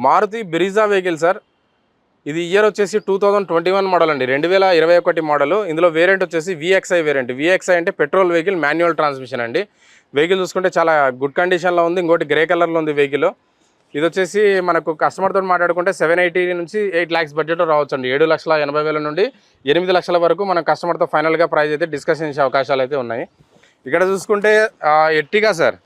Maruti Brezza vehicle sir. ఇది year వచ్చేసి 2021 model అండి, 2021 మోడల్. ఇందులో వేరియంట్ వచ్చేసి విఎక్స్ఐ వేరియంట్. విఎక్స్ఐ అంటే పెట్రోల్ వెహికల్, మాన్యువల్ ట్రాన్స్మిషన్ అండి. వెహికల్ చూసుకుంటే చాలా గుడ్ కండిషన్లో ఉంది. ఇంకోటి గ్రే కలర్లో ఉంది వెహికల్. ఇది వచ్చేసి మనకు కస్టమర్తో మాట్లాడుకుంటే 780 నుంచి 8 lakhs బడ్జెట్లో రావచ్చు అండి. 7,80,000 నుండి 8 లక్షల వరకు మనం కస్టమర్తో ఫైనల్గా ప్రైస్ అయితే డిస్కషన్ చేసే అవకాశాలు అయితే ఉన్నాయి. ఇక్కడ చూసుకుంటే ఎర్టిగా సార్.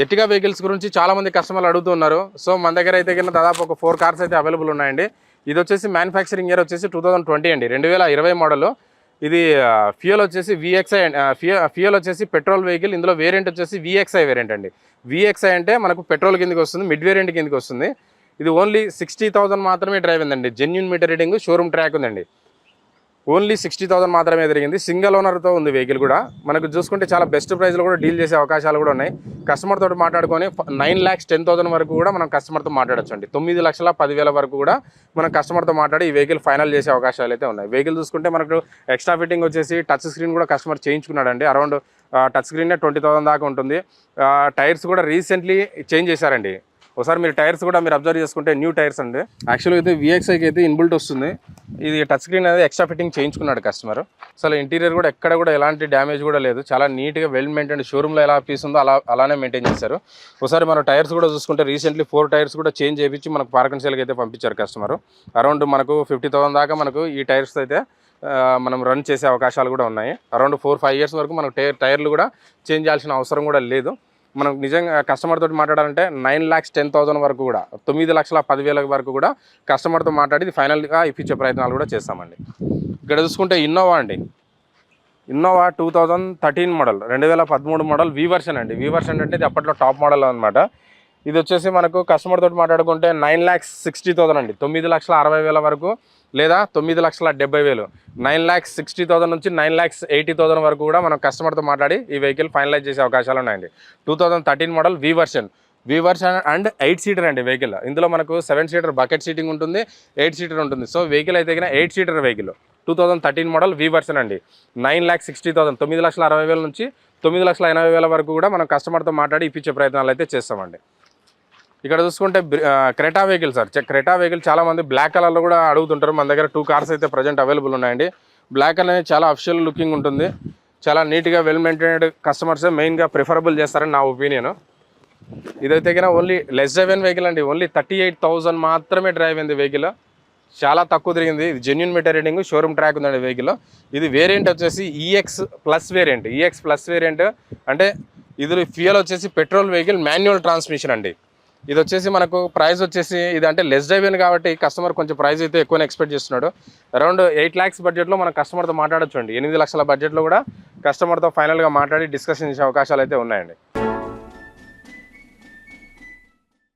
ఎర్టిగా వెహికల్స్ గురించి చాలామంది కస్టమర్లు అడుగుతున్నారు. సో మన దగ్గర అయితే కింద దాదాపు ఒక 4 కార్స్ అయితే అవైలబుల్ ఉన్నాయండి. ఇది వచ్చేసి మ్యానుఫ్యాక్చరింగ్ ఇయర్ వచ్చేసి 2020 అండి, 2020 మోడల్. ఇది ఫ్యూయల్ వచ్చేసి విఎక్స్ఐ, ఫ్యూయల్ వచ్చేసి పెట్రోల్ వెహికల్. ఇందులో వేరియంట్ వచ్చేసి విఎక్స్ఐ వేరియంట్ అండి. విఎక్స్ఐ అంటే మనకు పెట్రోల్ కిందకి వస్తుంది, మిడ్ వేరియంట్ కిందకి వస్తుంది. ఇది ఓన్లీ 60,000 మాత్రమే డ్రైవ్ ఉందండి. Genuine meter reading, showroom track ఉందండి. ఓన్లీ 60,000 మాత్రమే జరిగింది. సింగిల్ ఓనర్తో ఉంది వెహికల్ కూడా. మనకు చూసుకుంటే చాలా బెస్ట్ ప్రైస్లో కూడా డీల్ చేసే అవకాశాలు కూడా ఉన్నాయి. కస్టమర్ తోటి మాట్లాడుకొని 9,10,000 వరకు కూడా మనం కస్టమర్తో మాట్లాడచ్చు అండి. 9,10,000 వరకు కూడా మనం కస్టమర్తో మాట్లాడి ఈ వెహికల్ ఫైనల్ చేసే అవకాశాలు అయితే ఉన్నాయి. వెహికల్ చూసుకుంటే మనకు ఎక్స్ట్రా ఫిట్టింగ్ వచ్చేసి టచ్ స్క్రీన్ కూడా కస్టమర్ చేయించుకున్నాడండి. అరౌండ్ టచ్ స్క్రీనే 20,000 దాకా ఉంటుంది. టైర్స్ కూడా రీసెంట్లీ చేంజ్ చేశారండి. ఒకసారి మీరు టైర్స్ కూడా మీరు అబ్జర్వ్ చేసుకుంటే న్యూ టైర్స్ అండి. యాక్చువల్గా అయితే విఎక్స్ఐకి అయితే ఇన్బుల్ట్ వస్తుంది. ఇది టచ్ స్క్రీన్ అనేది ఎక్స్ట్రా ఫిట్టింగ్ చేయించుకున్నాడు కస్టమర్. అసలు ఇంటీరియర్ కూడా ఎక్కడ కూడా ఎలాంటి డ్యామేజ్ కూడా లేదు. చాలా నీట్గా వెల్ మెయింటైన్. షోరూమ్లో ఎలా పీస్ ఉందో అలానే మెయింటైన్ చేశారు. ఒకసారి మనం టైర్స్ కూడా చూసుకుంటే రీసెంట్లీ 4 టైర్స్ కూడా చేంజ్ చేయించి మనకు పార్క్ అండ్ సేల్కి అయితే పంపించారు కస్టమర్. అరౌండ్ మనకు 50,000 దాకా మనకు ఈ టైర్స్ అయితే మనం రన్ చేసే అవకాశాలు కూడా ఉన్నాయి. అరౌండ్ 4-5 years వరకు మనకు టైర్లు కూడా చేంజ్ చేయాల్సిన అవసరం కూడా లేదు. మనం నిజంగా కస్టమర్ తోటి మాట్లాడాలంటే 9,10,000 వరకు కూడా, 9,10,000 వరకు కూడా కస్టమర్తో మాట్లాడి ఫైనల్గా ఇప్పించే ప్రయత్నాలు కూడా చేస్తామండి. ఇక్కడ చూసుకుంటే ఇన్నోవా అండి. Innova 2013 model, 2013 model V version అండి. వి వర్షన్ అంటే ఇది అప్పట్లో టాప్ మోడల్ అనమాట. ఇది వచ్చేసి మనకు కస్టమర్ తోటి మాట్లాడుకుంటే 9,60,000 అండి, 9,60,000 వరకు లేదా 9,70,000. 9,60,000 నుంచి 9,80,000 వరకు కూడా మనం కస్టమర్తో మాట్లాడి ఈ వెహికల్ ఫైనలైజ్ చేసే అవకాశాలు ఉన్నాయండి. 2013 model V version and 8 seater అండి వెహికల్. ఇందులో మనకు 7 సీటర్ బకెట్ సీటింగ్ ఉంటుంది, 8 సీటర్ ఉంటుంది. సో వెహికల్ అయితే 8 seater vehicle. 2013 model V version అండి. 9,60,000, 9,60,000 నుంచి 9,80,000 వరకు కూడా మనం కస్టమర్తో మాట్లాడి ఇప్పించే ప్రయత్నాలు అయితే చేస్తామండి. ఇక్కడ చూసుకుంటే Creta vehicle sir. Creta vehicle చాలామంది బ్లాక్ కలర్లో కూడా అడుగుతుంటారు. మన దగ్గర 2 కార్స్ అయితే ప్రజెంట్ అవైలబుల్ ఉన్నాయండి. బ్లాక్ అనేది చాలా అఫిషియల్ లుకింగ్ ఉంటుంది. చాలా నీట్గా వెల్ మెయింటైన్డ్ కస్టమర్సే మెయిన్గా ప్రిఫరబుల్ చేస్తారని నా ఒపీనియన్. ఇదైతే ఓన్లీ లెస్ డ్రైవ్ వెహికల్ అండి. ఓన్లీ 38,000 మాత్రమే డ్రైవ్ అయింది వెహికల్. చాలా తక్కువ తిరిగింది. ఇది genuine meter reading, showroom track ఉందండి వెహికల్. ఇది వేరియంట్ వచ్చేసి EX plus variant. EX plus variant అంటే ఇది ఫ్యూయల్ వచ్చేసి పెట్రోల్ వెహికల్, మాన్యువల్ ట్రాన్స్మిషన్ అండి. ఇది వచ్చేసి మనకు ప్రైస్ వచ్చేసి ఇది అంటే లెస్ డ్రైవ్ అని కాబట్టి కస్టమర్ కొంచెం ప్రైస్ అయితే ఎక్కువనే ఎక్స్పెక్ట్ చేస్తున్నాడు. అరౌండ్ 8 lakhs బడ్జెట్లో మనం కస్టమర్తో మాట్లాడచ్చు అండి. 8 లక్షల బడ్జెట్లో కూడా కస్టమర్తో ఫైనల్గా మాట్లాడి డిస్కషన్ చేసే అవకాశాలు అయితే ఉన్నాయండి.